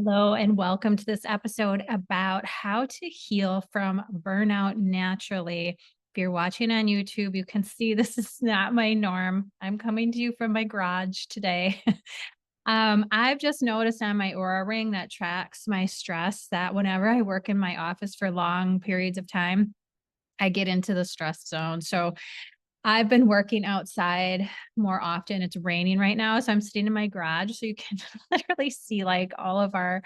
Hello, and welcome to this episode about how to heal from burnout naturally. If you're watching on YouTube, you can see this is not my norm. I'm coming to you from my garage today. I've just noticed on my Aura ring that tracks my stress that whenever I work in my office for long periods of time, I get into the stress zone. So I've been working outside more often. It's raining right now, so I'm sitting in my garage, so you can literally see, like, all of our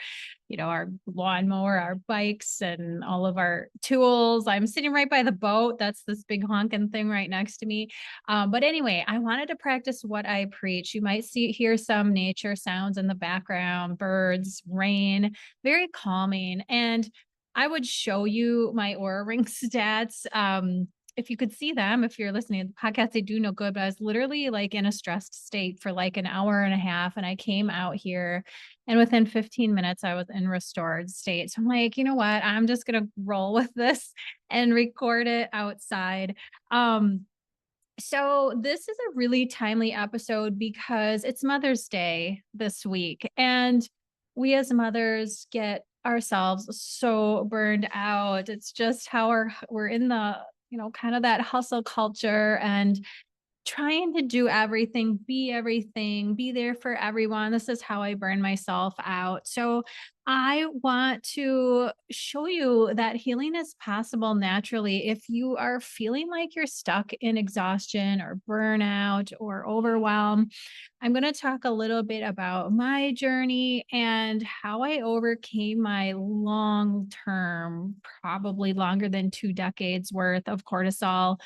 lawnmower, our bikes, and all of our tools. I'm sitting right by the boat. That's this big honking thing right next to me. But anyway, I wanted to practice what I preach. You might hear some nature sounds in the background, birds, rain, very calming. And I would show you my Aura Ring stats. If you could see them, if you're listening to the podcast, they do no good, but I was literally like in a stressed state for like an hour and a half. And I came out here and within 15 minutes, I was in restored state. So I'm like, you know what? I'm just going to roll with this and record it outside. Um, so this is a really timely episode because it's Mother's Day this week. And we as mothers get ourselves so burned out. It's just how we're in the, kind of that hustle culture and trying to do everything, be there for everyone. This is how I burn myself out. So I want to show you that healing is possible naturally if you are feeling like you're stuck in exhaustion or burnout or overwhelm. I'm going to talk a little bit about my journey and how I overcame my long term, probably longer than 2 decades worth of cortisol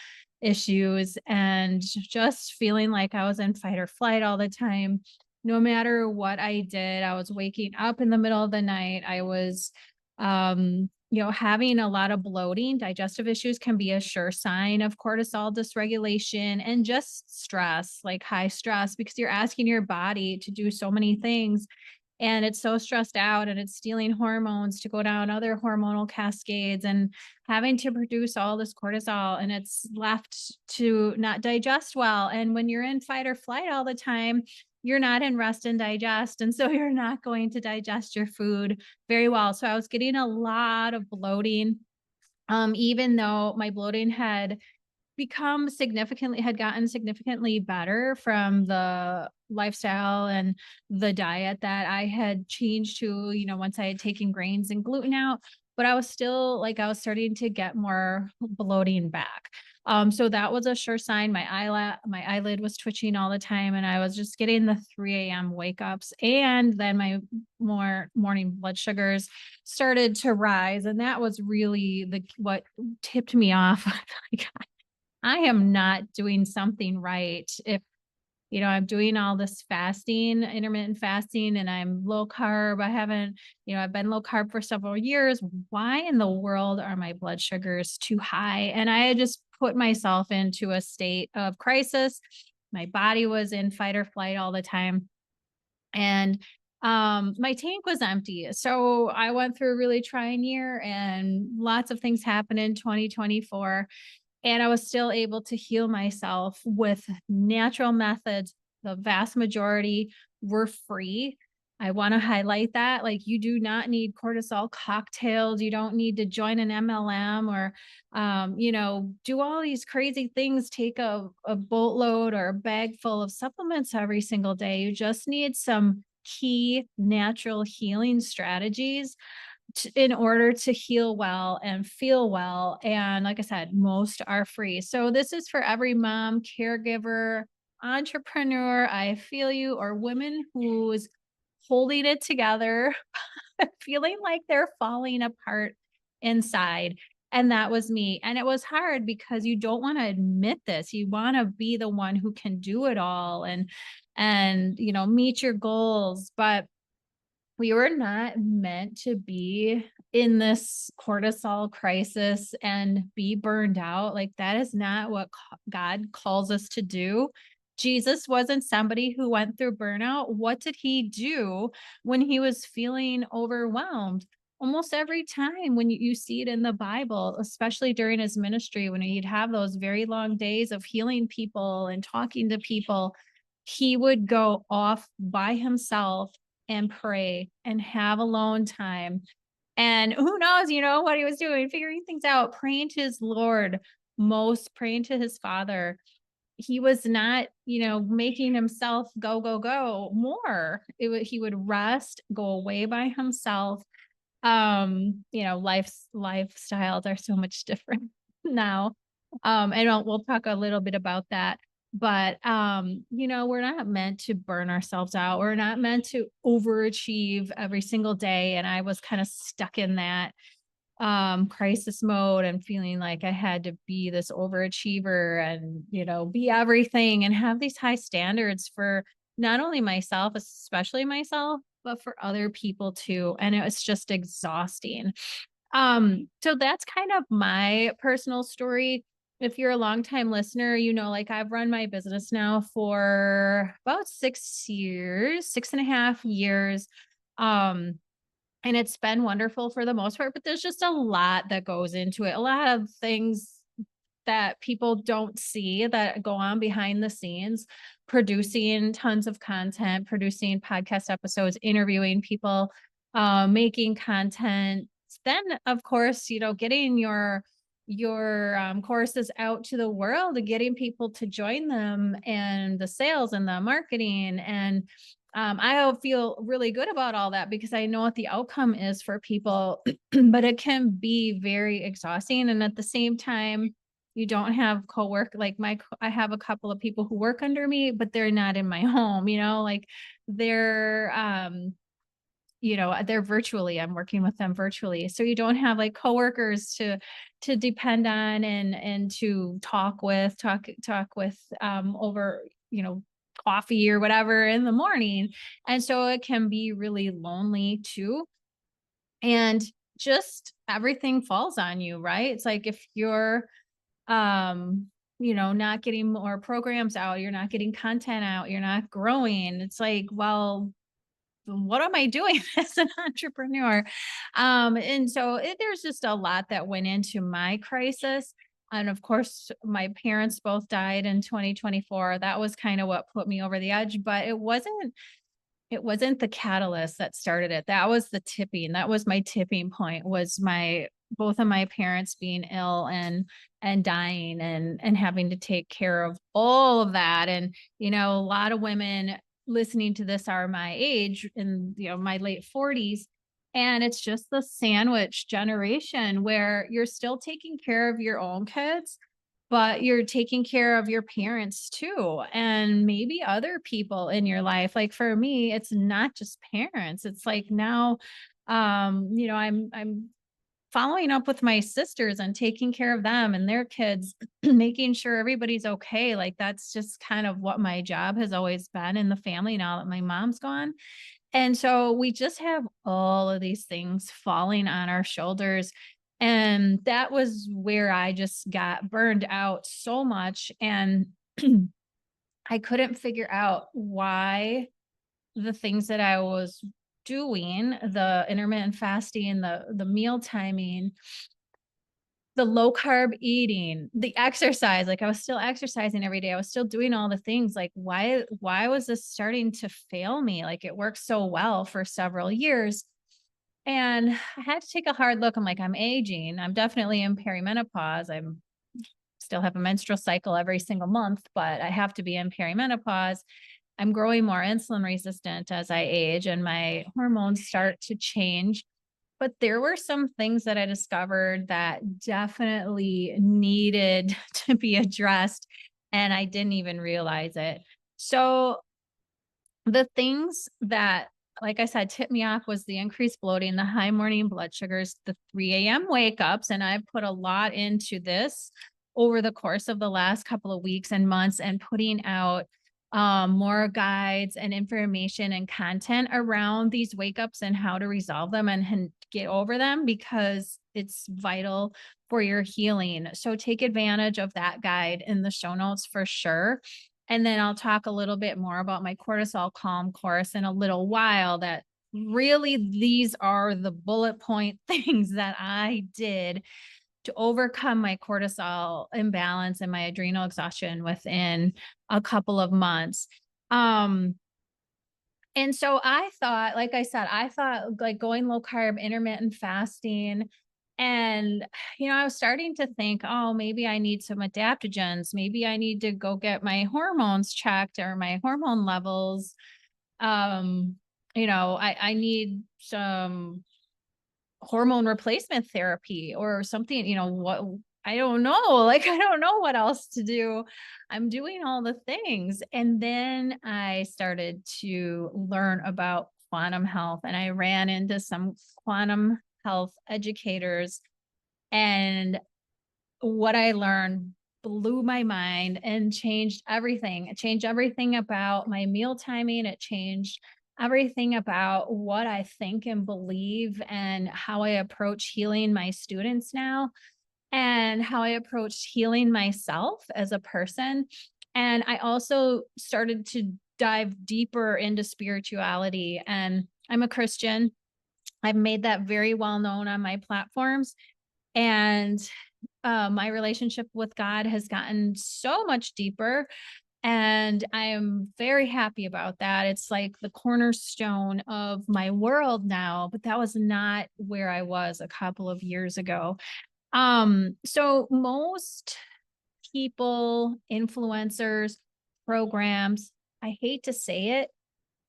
issues and just feeling like I was in fight or flight all the time. No matter what I did, I was waking up in the middle of the night. I was, having a lot of bloating. Digestive issues can be a sure sign of cortisol dysregulation and just stress, like high stress, because you're asking your body to do so many things and it's so stressed out and it's stealing hormones to go down other hormonal cascades and having to produce all this cortisol and it's left to not digest well. And when you're in fight or flight all the time, you're not in rest and digest. And so you're not going to digest your food very well. So I was getting a lot of bloating. Even though my bloating had gotten significantly better from the lifestyle and the diet that I had changed to, once I had taken grains and gluten out, but I was still like, I was starting to get more bloating back. So that was a sure sign. My eyelid was twitching all the time, and I was just getting the 3 a.m. wake ups. And then my more morning blood sugars started to rise. And that was really what tipped me off. Like, I am not doing something right if, I'm doing all this fasting, intermittent fasting, and I'm low carb. I've been low carb for several years. Why in the world are my blood sugars too high? And I had just put myself into a state of crisis. My body was in fight or flight all the time. And my tank was empty. So I went through a really trying year and lots of things happened in 2024. And I was still able to heal myself with natural methods. The vast majority were free. I want to highlight that. Like, you do not need cortisol cocktails. You don't need to join an MLM or, do all these crazy things, take a boatload or a bag full of supplements every single day. You just need some key natural healing strategies in order to heal well and feel well. And like I said, most are free. So this is for every mom, caregiver, entrepreneur, I feel you, or women who's holding it together, feeling like they're falling apart inside. And that was me. And it was hard because you don't want to admit this. You want to be the one who can do it all and meet your goals. But we were not meant to be in this cortisol crisis and be burned out. Like, that is not what God calls us to do. Jesus wasn't somebody who went through burnout. What did he do when he was feeling overwhelmed? Almost every time when you see it in the Bible, especially during his ministry, when he'd have those very long days of healing people and talking to people, he would go off by himself and pray and have alone time. And who knows, what he was doing, figuring things out, praying to his Lord, most praying to his Father. He was not, making himself go, go, go more. He would rest, go away by himself. Lifestyles are so much different now. And we'll talk a little bit about that. But we're not meant to burn ourselves out. We're not meant to overachieve every single day. And I was kind of stuck in that crisis mode and feeling like I had to be this overachiever and, be everything and have these high standards for not only myself, especially myself, but for other people too. And it was just exhausting. So that's kind of my personal story. If you're a longtime listener, like I've run my business now for about 6 years, 6.5 years. Um, and it's been wonderful for the most part, but there's just a lot that goes into it. A lot of things that people don't see that go on behind the scenes, producing tons of content, producing podcast episodes, interviewing people, making content. Then, of course, getting your courses out to the world and getting people to join them, and the sales and the marketing. And I feel really good about all that because I know what the outcome is for people, but it can be very exhausting. And at the same time, you don't have co-work like I have a couple of people who work under me, but they're not in my home, like they're they're virtually, I'm working with them virtually. So you don't have like coworkers to depend on and to talk with over, coffee or whatever in the morning. And so it can be really lonely too. And just everything falls on you, right? It's like if you're not getting more programs out, you're not getting content out, you're not growing. It's like, well, what am I doing as an entrepreneur? And so there's just a lot that went into my crisis. And of course, my parents both died in 2024. That was kind of what put me over the edge, but it wasn't the catalyst that started it. That was my tipping point, was my both of my parents being ill and dying and having to take care of all of that. And, a lot of women listening to this are my age, in, my late 40s. And it's just the sandwich generation where you're still taking care of your own kids, but you're taking care of your parents too, and maybe other people in your life. Like for me, it's not just parents. It's like now, I'm following up with my sisters and taking care of them and their kids, making sure everybody's okay. Like that's just kind of what my job has always been in the family now that my mom's gone. And so we just have all of these things falling on our shoulders. And that was where I just got burned out so much. And I couldn't figure out why the things that I was doing, the intermittent fasting, the meal timing, the low carb eating, the exercise, like I was still exercising every day. I was still doing all the things. Like why was this starting to fail me? Like it worked so well for several years. And I had to take a hard look. I'm like, I'm aging. I'm definitely in perimenopause. I'm still have a menstrual cycle every single month, but I have to be in perimenopause. I'm growing more insulin resistant as I age and my hormones start to change. But there were some things that I discovered that definitely needed to be addressed, and I didn't even realize it. So the things that, like I said, tipped me off was the increased bloating, the high morning blood sugars, the 3 a.m. wake ups. And I've put a lot into this over the course of the last couple of weeks and months, and putting out more guides and information and content around these wake ups and how to resolve them and get over them, because it's vital for your healing. So take advantage of that guide in the show notes for sure. And then I'll talk a little bit more about my Cortisol Calm course in a little while. That really, these are the bullet point things that I did to overcome my cortisol imbalance and my adrenal exhaustion within a couple of months. Um, And so I thought, like I said, I thought like going low carb, intermittent fasting. And, I was starting to think, oh, maybe I need some adaptogens. Maybe I need to go get my hormones checked or my hormone levels. Um, I need some hormone replacement therapy or something, what I don't know. Like, I don't know what else to do. I'm doing all the things. And then I started to learn about quantum health and I ran into some quantum health educators. And what I learned blew my mind and changed everything. It changed everything about my meal timing. It changed everything about what I think and believe and how I approach healing my students now and how I approach healing myself as a person. And I also started to dive deeper into spirituality. And I'm a Christian. I've made that very well known on my platforms. And my relationship with God has gotten so much deeper. And I am very happy about that. It's like the cornerstone of my world now, but that was not where I was a couple of years ago. So most people, influencers, programs, I hate to say it,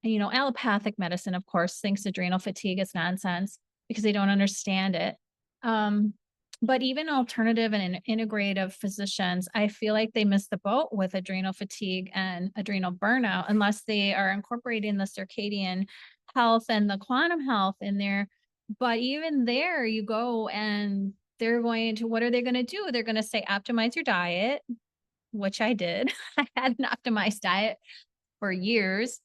allopathic medicine, of course, thinks adrenal fatigue is nonsense because they don't understand it. Um, but even alternative and integrative physicians, I feel like they miss the boat with adrenal fatigue and adrenal burnout unless they are incorporating the circadian health and the quantum health in there. But even there, you go and they're going to, what are they going to do? They're going to say, optimize your diet, which I did. I had an optimized diet for years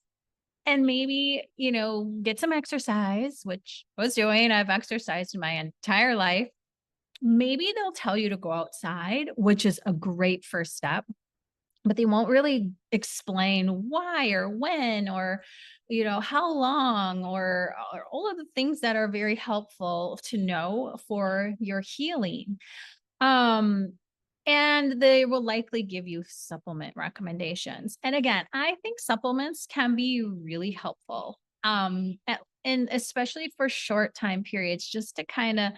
and maybe, get some exercise, which I was doing. I've exercised my entire life. Maybe they'll tell you to go outside, which is a great first step, but they won't really explain why or when or, how long or all of the things that are very helpful to know for your healing. Um, and they will likely give you supplement recommendations. And again, I think supplements can be really helpful. And especially for short time periods, just to kind of,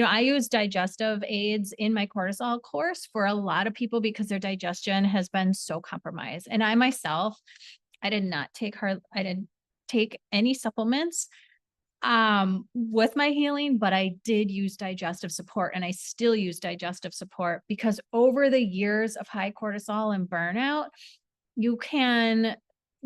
I use digestive aids in my cortisol course for a lot of people because their digestion has been so compromised. And I myself, I didn't take any supplements with my healing, but I did use digestive support and I still use digestive support because over the years of high cortisol and burnout, you can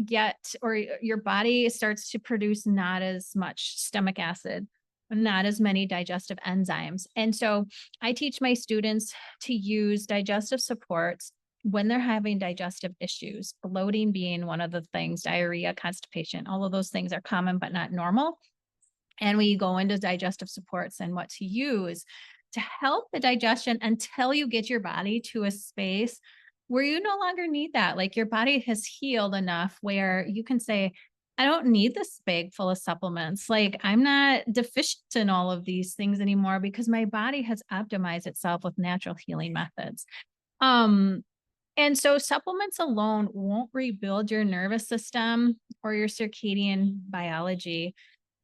get, or your body starts to produce not as much stomach acid, not as many digestive enzymes. And so I teach my students to use digestive supports when they're having digestive issues, bloating being one of the things, diarrhea, constipation, all of those things are common but not normal. And we go into digestive supports and what to use to help the digestion until you get your body to a space where you no longer need that. Like your body has healed enough where you can say, I don't need this bag full of supplements. Like I'm not deficient in all of these things anymore because my body has optimized itself with natural healing methods. Um, and so supplements alone won't rebuild your nervous system or your circadian biology.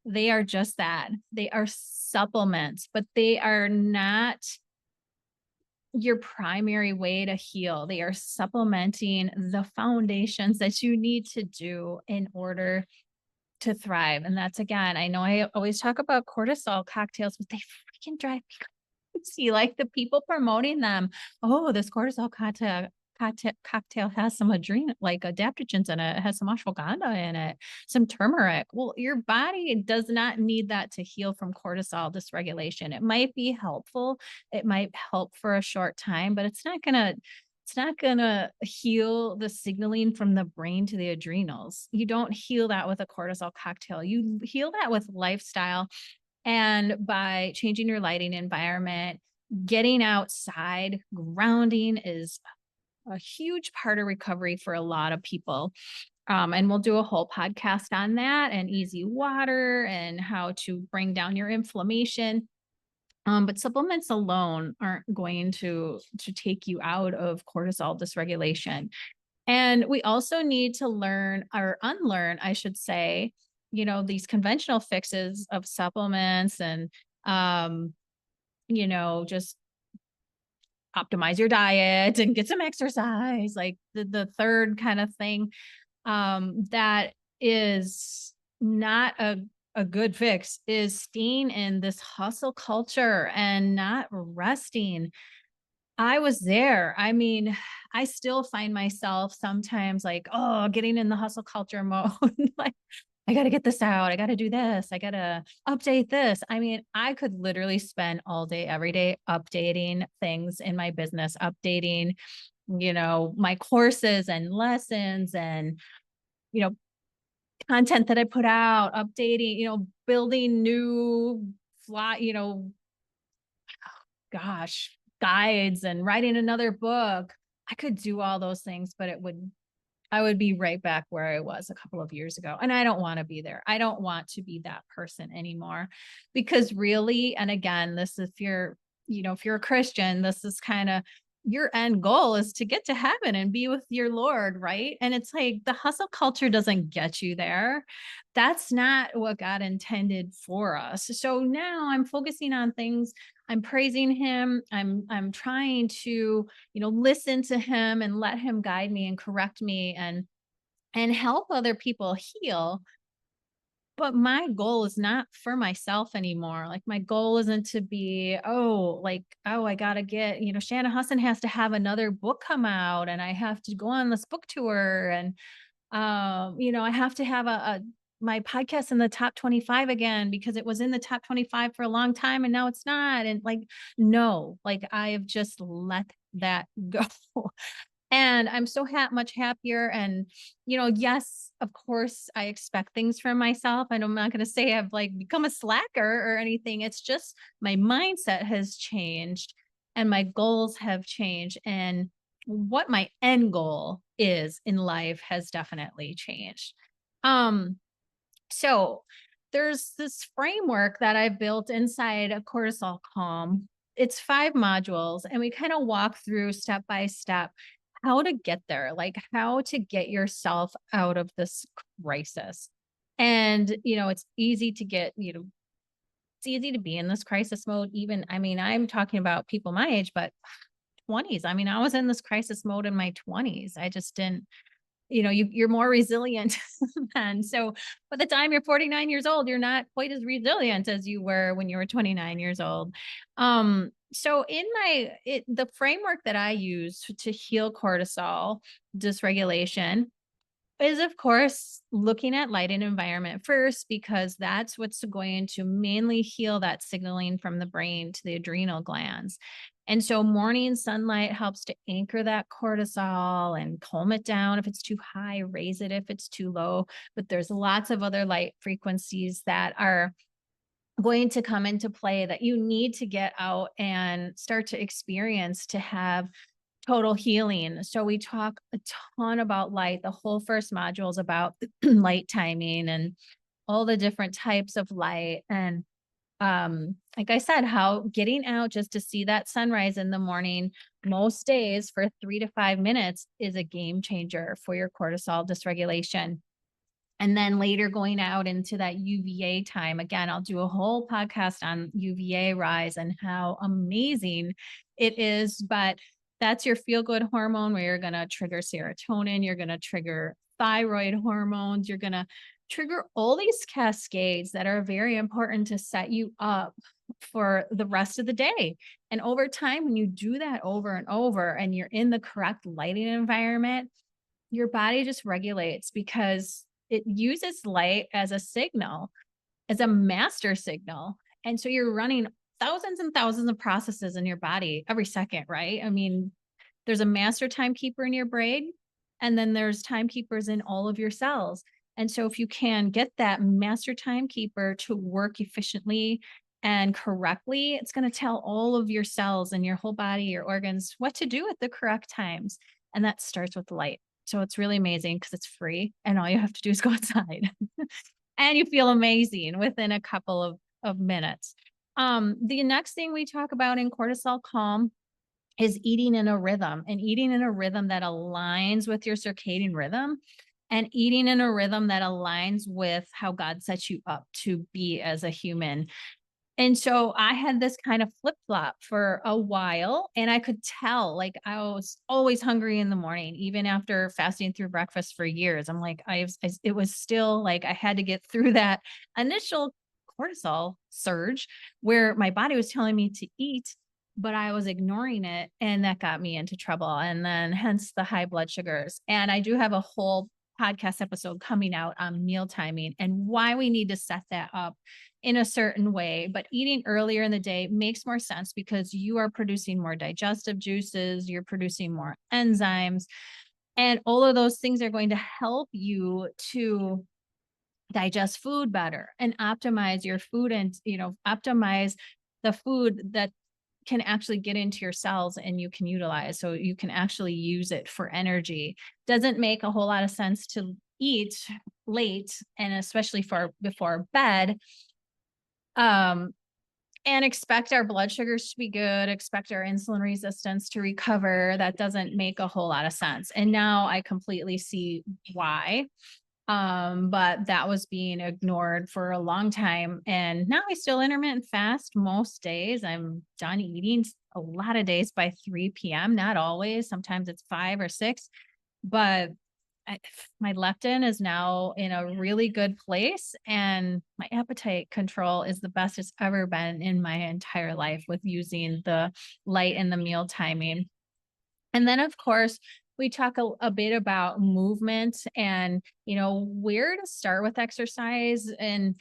They are just that. They are supplements, but they are not your primary way to heal. They are supplementing the foundations that you need to do in order to thrive. And that's again, I know I always talk about cortisol cocktails, but they freaking drive me crazy. Like the people promoting them. Oh, this cortisol cocktail has some adrenal like adaptogens in it. It has some ashwagandha in it, some turmeric. Well, your body does not need that to heal from cortisol dysregulation. It might be helpful. It might help for a short time, but it's not gonna heal the signaling from the brain to the adrenals. You don't heal that with a cortisol cocktail. You heal that with lifestyle and by changing your lighting environment, getting outside, grounding is a huge part of recovery for a lot of people. And we'll do a whole podcast on that and easy water and how to bring down your inflammation. But supplements alone aren't going to take you out of cortisol dysregulation. And we also need to learn or unlearn, I should say, these conventional fixes of supplements and, um, just optimize your diet and get some exercise, like the third kind of thing, that is not a good fix is staying in this hustle culture and not resting. I was there. I mean, I still find myself sometimes like, oh, getting in the hustle culture mode. Like, I got to get this out. I got to do this. I got to update this. I mean, I could literally spend all day, every day updating things in my business, updating, my courses and lessons and, you know, content that I put out, updating, building new fly, gosh, guides and writing another book. I could do all those things, but I would be right back where I was a couple of years ago. And I don't want to be there. I don't want to be that person anymore because really, and again, this is if you're a Christian, this is kind of your end goal is to get to heaven and be with your Lord, right? And it's like the hustle culture doesn't get you there. That's not what God intended for us. So now I'm focusing on things. I'm praising him. I'm trying to, listen to him and let him guide me and correct me and help other people heal. But my goal is not for myself anymore. Like my goal isn't to be, oh, I gotta get, Shannon Husson has to have another book come out and I have to go on this book tour and I have to have a my podcast in the top 25 again because it was in the top 25 for a long time and now it's not. And like, no, like I have just let that go. And I'm so much happier. And, yes, of course, I expect things from myself. And I'm not going to say I've like become a slacker or anything. It's just my mindset has changed and my goals have changed. And what my end goal is in life has definitely changed. Um, so there's this framework that I built inside a Cortisol Calm. It's 5 modules, and we kind of walk through step by step how to get there, like how to get yourself out of this crisis. And, it's easy to get, it's easy to be in this crisis mode. Even, I mean, I'm talking about people my age, but 20s. I mean, I was in this crisis mode in my 20s. I just didn't, you're more resilient then. So by the time you're 49 years old, you're not quite as resilient as you were when you were 29 years old. So in the framework that I use to heal cortisol dysregulation is of course looking at light and environment first, because that's what's going to mainly heal that signaling from the brain to the adrenal glands. And so morning sunlight helps to anchor that cortisol and calm it down if it's too high, raise it if it's too low. But there's lots of other light frequencies that are going to come into play that you need to get out and start to experience to have total healing. So we talk a ton about light. The whole first module is about light timing and all the different types of light. And like I said, how getting out just to see that sunrise in the morning, most days for 3 to 5 minutes is a game changer for your cortisol dysregulation. And then later going out into that UVA time. Again, I'll do a whole podcast on UVA rise and how amazing it is. But that's your feel good hormone where you're going to trigger serotonin, you're going to trigger thyroid hormones, you're going to trigger all these cascades that are very important to set you up for the rest of the day. And over time, when you do that over and over and you're in the correct lighting environment, your body just regulates because it uses light as a signal, as a master signal. And so you're running thousands and thousands of processes in your body every second, right? I mean, there's a master timekeeper in your brain, and then there's timekeepers in all of your cells. And so if you can get that master timekeeper to work efficiently and correctly, it's going to tell all of your cells and your whole body, your organs, what to do at the correct times. And that starts with light. So it's really amazing because it's free and all you have to do is go outside and you feel amazing within a couple of minutes. The next thing we talk about in Cortisol Calm is eating in a rhythm, and eating in a rhythm that aligns with your circadian rhythm, and eating in a rhythm that aligns with how God sets you up to be as a human. And so I had this kind of flip-flop for a while, and I could tell, like, I was always hungry in the morning, even after fasting through breakfast for years. I'm like, it was still like I had to get through that initial cortisol surge where my body was telling me to eat, but I was ignoring it. And that got me into trouble. And then hence the high blood sugars. And I do have a whole podcast episode coming out on meal timing and why we need to set that up in a certain way. But eating earlier in the day makes more sense because you are producing more digestive juices, you're producing more enzymes, and all of those things are going to help you to digest food better and optimize your food and, optimize the food that can actually get into your cells and you can utilize so you can actually use it for energy. Doesn't make a whole lot of sense to eat late and especially for before bed, um and expect our blood sugars to be good, expect our insulin resistance to recover. That doesn't make a whole lot of sense. And now I completely see why. But that was being ignored for a long time. And now I still intermittent fast most days. I'm done eating a lot of days by 3 p.m. Not always. Sometimes it's 5 or 6, but I, my leptin is now in a really good place, and my appetite control is the best it's ever been in my entire life with using the light and the meal timing. And then, of course, we talk a bit about movement and, where to start with exercise and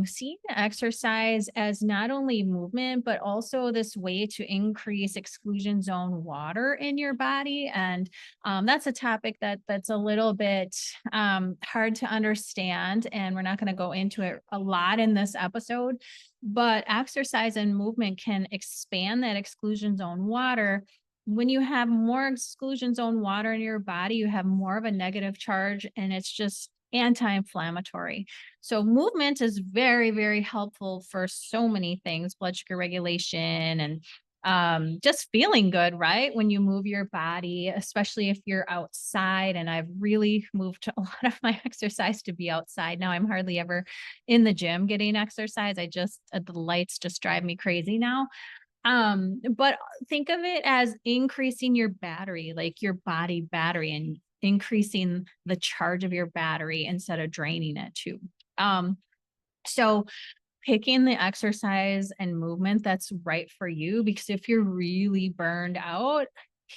seeing exercise as not only movement, but also this way to increase exclusion zone water in your body. And that's a topic that's a little bit hard to understand. And we're not going to go into it a lot in this episode, but exercise and movement can expand that exclusion zone water. When you have more exclusion zone water in your body, you have more of a negative charge and it's just anti-inflammatory. So movement is very, very helpful for so many things, blood sugar regulation and just feeling good, right? When you move your body, especially if you're outside. And I've really moved a lot of my exercise to be outside. Now I'm hardly ever in the gym getting exercise. The lights just drive me crazy now. But think of it as increasing your battery, like your body battery, and increasing the charge of your battery instead of draining it too. Um, so picking the exercise and movement that's right for you, because if you're really burned out,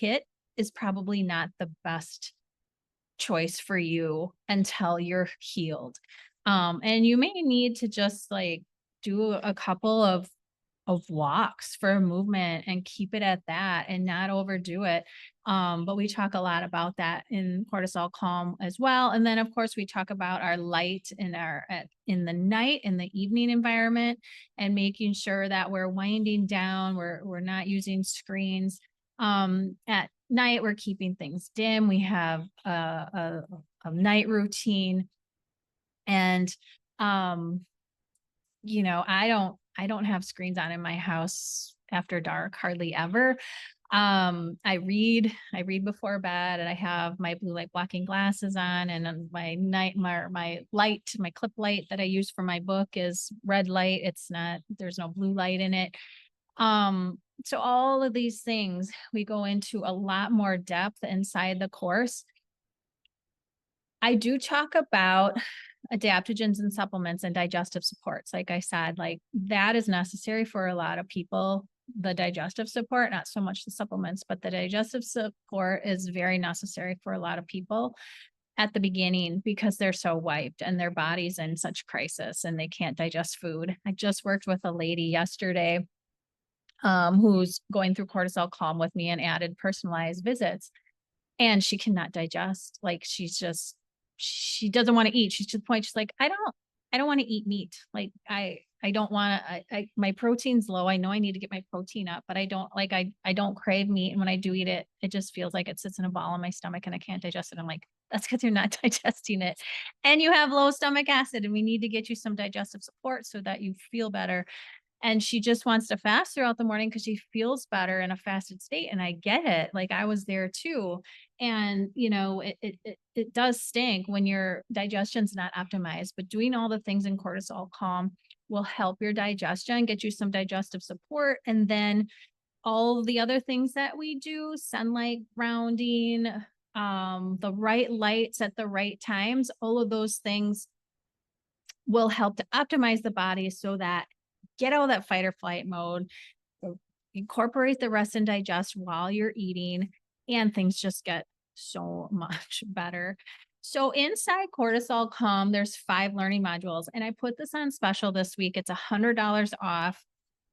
HIIT is probably not the best choice for you until you're healed. And you may need to just like do a couple of walks for movement and keep it at that and not overdo it. But we talk a lot about that in Cortisol Calm as well. And then of course we talk about our light in in the night, in the evening environment, and making sure that we're winding down, we're not using screens. At night, we're keeping things dim. We have a night routine. And I don't have screens on in my house after dark, hardly ever. I read before bed, and I have my blue light blocking glasses on, and my light, my clip light that I use for my book is red light. There's no blue light in it. So all of these things we go into a lot more depth inside the course. I do talk about adaptogens and supplements and digestive supports. Like I said, like that is necessary for a lot of people. The digestive support, not so much the supplements, but the digestive support is very necessary for a lot of people at the beginning because they're so wiped and their body's in such crisis and they can't digest food. I just worked with a lady yesterday who's going through Cortisol Calm with me and added personalized visits, and she cannot digest. Like she doesn't want to eat. She's to the point she's like, I don't want to eat meat. Like I don't want to, my protein's low. I know I need to get my protein up, but I don't crave meat. And when I do eat it, it just feels like it sits in a ball in my stomach and I can't digest it. I'm like, that's because you're not digesting it and you have low stomach acid, and we need to get you some digestive support so that you feel better. and she just wants to fast throughout the morning because she feels better in a fasted state. And I get it. Like I was there too. And it does stink when your digestion's not optimized, but doing all the things in Cortisol Calm will help your digestion, get you some digestive support. And then all the other things that we do, sunlight grounding, the right lights at the right times, all of those things will help to optimize the body so that get out of that fight or flight mode, incorporate the rest and digest while you're eating, and things just get so much better. So inside Cortisol Calm, there's 5 learning modules, and I put this on special this week. It's $100 off.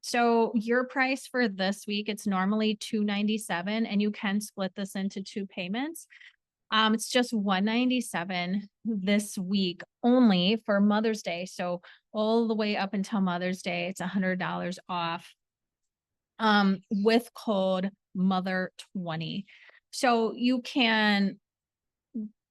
So your price for this week, it's normally $297, and you can split this into 2 payments. It's just $197 this week only for Mother's Day. So all the way up until Mother's Day, it's $100 off with code MOTHER20. So you can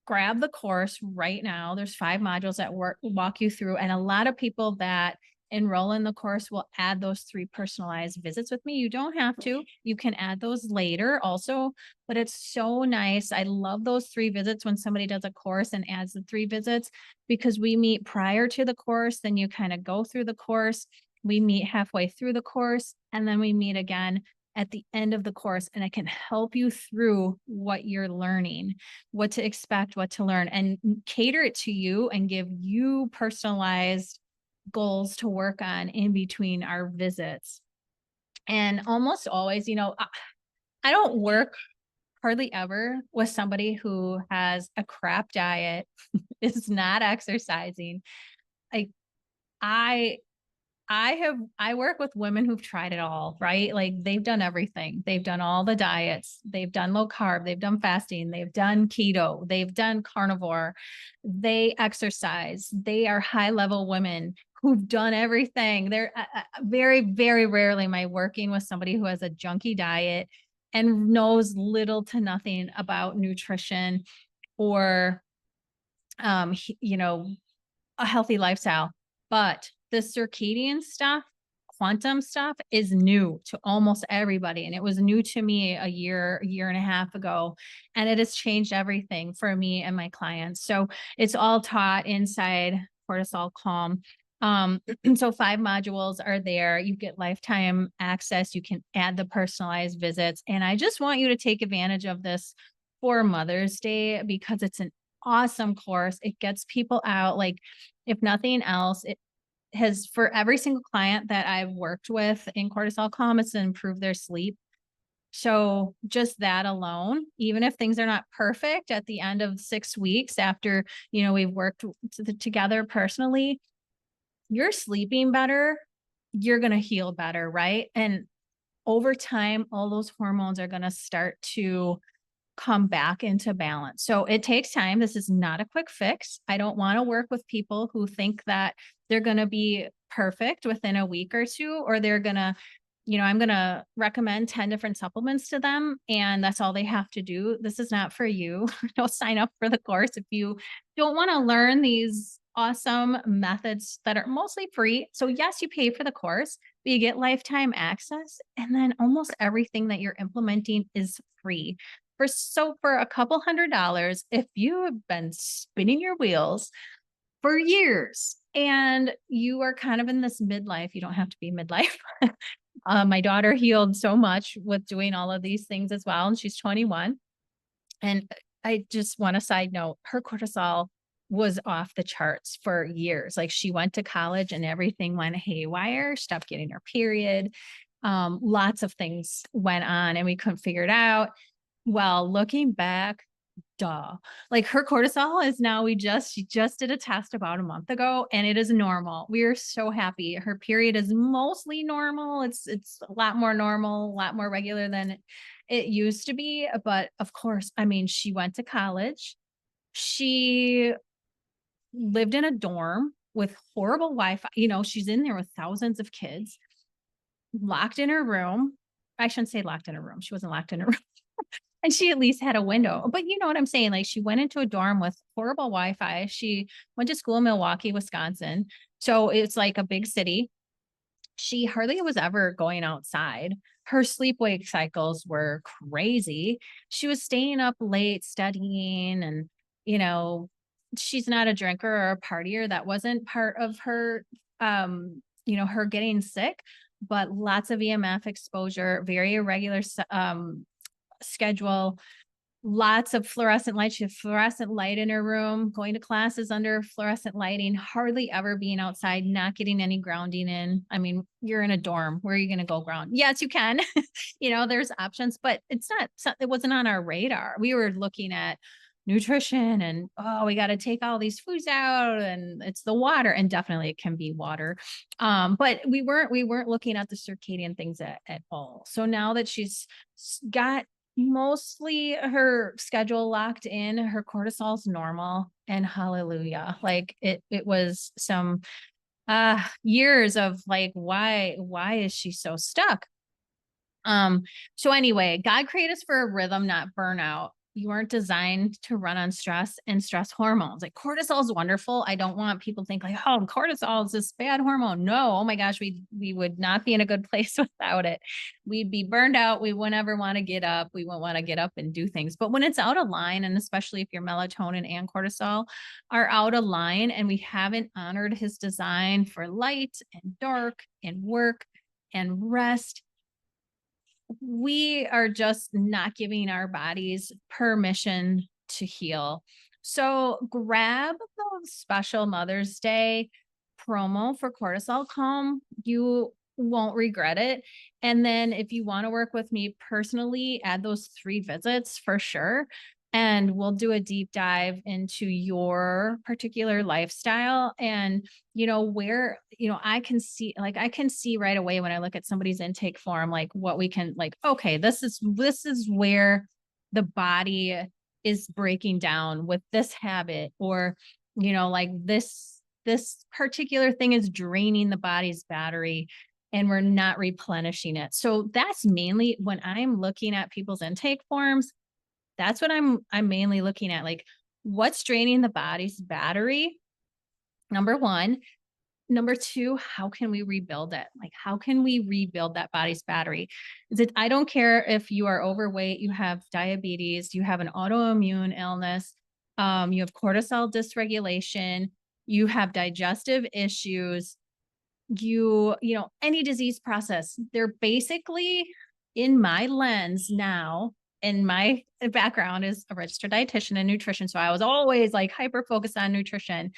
grab the course right now. There's 5 modules that walk you through, and a lot of people that enroll in the course will add those 3 personalized visits with me. You don't have to. You can add those later also, but it's so nice. I love those 3 visits when somebody does a course and adds the 3 visits, because we meet prior to the course, then you kind of go through the course. We meet halfway through the course, and then we meet again at the end of the course, and I can help you through what you're learning, what to expect, what to learn, and cater it to you and give you personalized goals to work on in between our visits. And almost always, I don't work hardly ever with somebody who has a crap diet, is not exercising. Like I I work with women who've tried it all, right? Like they've done everything. They've done all the diets. They've done low carb. They've done fasting. They've done keto. They've done carnivore. They exercise. They are high level women who've done everything. They're very, very rarely am I working with somebody who has a junky diet and knows little to nothing about nutrition or, a healthy lifestyle. But the circadian stuff, quantum stuff is new to almost everybody. And it was new to me a year and a half ago. And it has changed everything for me and my clients. So it's all taught inside Cortisol Calm. So 5 modules are there. You get lifetime access. You can add the personalized visits. And I just want you to take advantage of this for Mother's Day because it's an awesome course. It gets people out. Like, if nothing else, it has for every single client that I've worked with in Cortisol Calm, it's to improve their sleep. So just that alone, even if things are not perfect at the end of 6 weeks after, we've worked together personally, you're sleeping better, you're going to heal better, right? And over time, all those hormones are going to start to come back into balance. So it takes time. This is not a quick fix. I don't want to work with people who think that they're going to be perfect within a week or two, or they're going to, I'm going to recommend 10 different supplements to them and that's all they have to do. This is not for you. Don't sign up for the course if you don't want to learn these awesome methods that are mostly free. So yes, you pay for the course, but you get lifetime access. And then almost everything that you're implementing is free. For a couple $100, if you have been spinning your wheels for years and you are kind of in this midlife, you don't have to be midlife. My daughter healed so much with doing all of these things as well. And she's 21. And I just want a side note, her cortisol was off the charts for years. Like she went to college and everything went haywire, stopped getting her period. Lots of things went on and we couldn't figure it out. Well, looking back, duh. Like her cortisol is now she just did a test about a month ago and it is normal. We are so happy. Her period is mostly normal. It's a lot more normal, a lot more regular than it used to be. But of course, I mean, she went to college. She lived in a dorm with horrible Wi-Fi. She's in there with thousands of kids, locked in her room. I shouldn't say locked in her room. She wasn't locked in her room. And she at least had a window, but you know what I'm saying? Like she went into a dorm with horrible Wi-Fi. She went to school in Milwaukee, Wisconsin. So it's like a big city. she hardly was ever going outside. Her sleep wake cycles were crazy. She was staying up late studying and, you know, she's not a drinker or a partier. That wasn't part of her, her getting sick, but lots of EMF exposure, very irregular schedule, lots of fluorescent light. She had fluorescent light in her room, going to classes under fluorescent lighting, hardly ever being outside, not getting any grounding in. I mean, you're in a dorm. Where are you going to go ground? Yes, you can. There's options, but it wasn't on our radar. We were looking at nutrition and, oh, we got to take all these foods out and it's the water, and definitely it can be water. But we weren't looking at the circadian things at all. So now that she's got mostly her schedule locked in, her cortisol's normal, and hallelujah. Like it was some years of like, why is she so stuck? So anyway, God created us for a rhythm, not burnout. You weren't designed to run on stress and stress hormones. Like cortisol is wonderful. I don't want people to think like, oh, cortisol is this bad hormone. No, oh my gosh, we would not be in a good place without it. We'd be burned out. We wouldn't ever want to get up. We wouldn't want to get up and do things. But when it's out of line, and especially if your melatonin and cortisol are out of line, and we haven't honored his design for light and dark and work and rest, we are just not giving our bodies permission to heal. So grab the special Mother's Day promo for Cortisol Calm. You won't regret it. And then if you want to work with me personally, add those 3 visits for sure. And we'll do a deep dive into your particular lifestyle and, where, I can see right away when I look at somebody's intake form, like what we can, like, okay, this is where the body is breaking down with this habit, or, like this particular thing is draining the body's battery and we're not replenishing it. So that's mainly when I'm looking at people's intake forms. That's what I'm mainly looking at, like what's draining the body's battery. Number 1. Number 2, how can we rebuild it? Like, how can we rebuild that body's battery? I don't care if you are overweight, you have diabetes, you have an autoimmune illness, you have cortisol dysregulation, you have digestive issues, any disease process. They're basically, in my lens now, and my background is a registered dietitian and nutrition. So I was always like hyper focused on nutrition.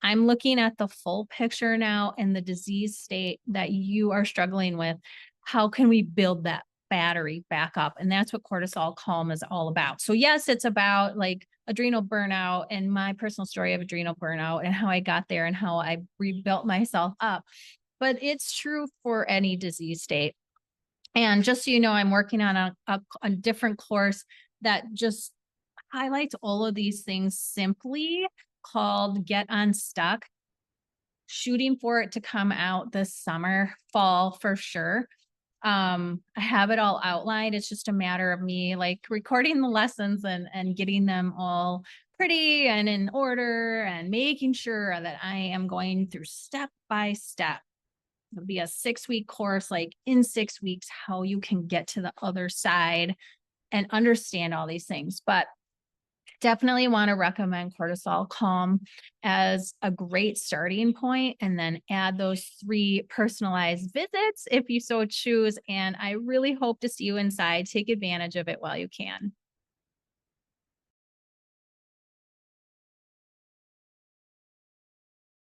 I'm looking at the full picture now and the disease state that you are struggling with. How can we build that battery back up? And that's what Cortisol Calm is all about. So yes, it's about like adrenal burnout and my personal story of adrenal burnout and how I got there and how I rebuilt myself up. But it's true for any disease state. And just so you know, I'm working on a different course that just highlights all of these things simply, called Get Unstuck. Shooting for it to come out this summer, fall for sure. I have it all outlined. It's just a matter of me like recording the lessons and getting them all pretty and in order and making sure that I am going through step by step. It'll be a 6-week course, like in 6 weeks, how you can get to the other side and understand all these things. But definitely want to recommend Cortisol Calm as a great starting point, and then add those 3 personalized visits if you so choose. And I really hope to see you inside. Take advantage of it while you can.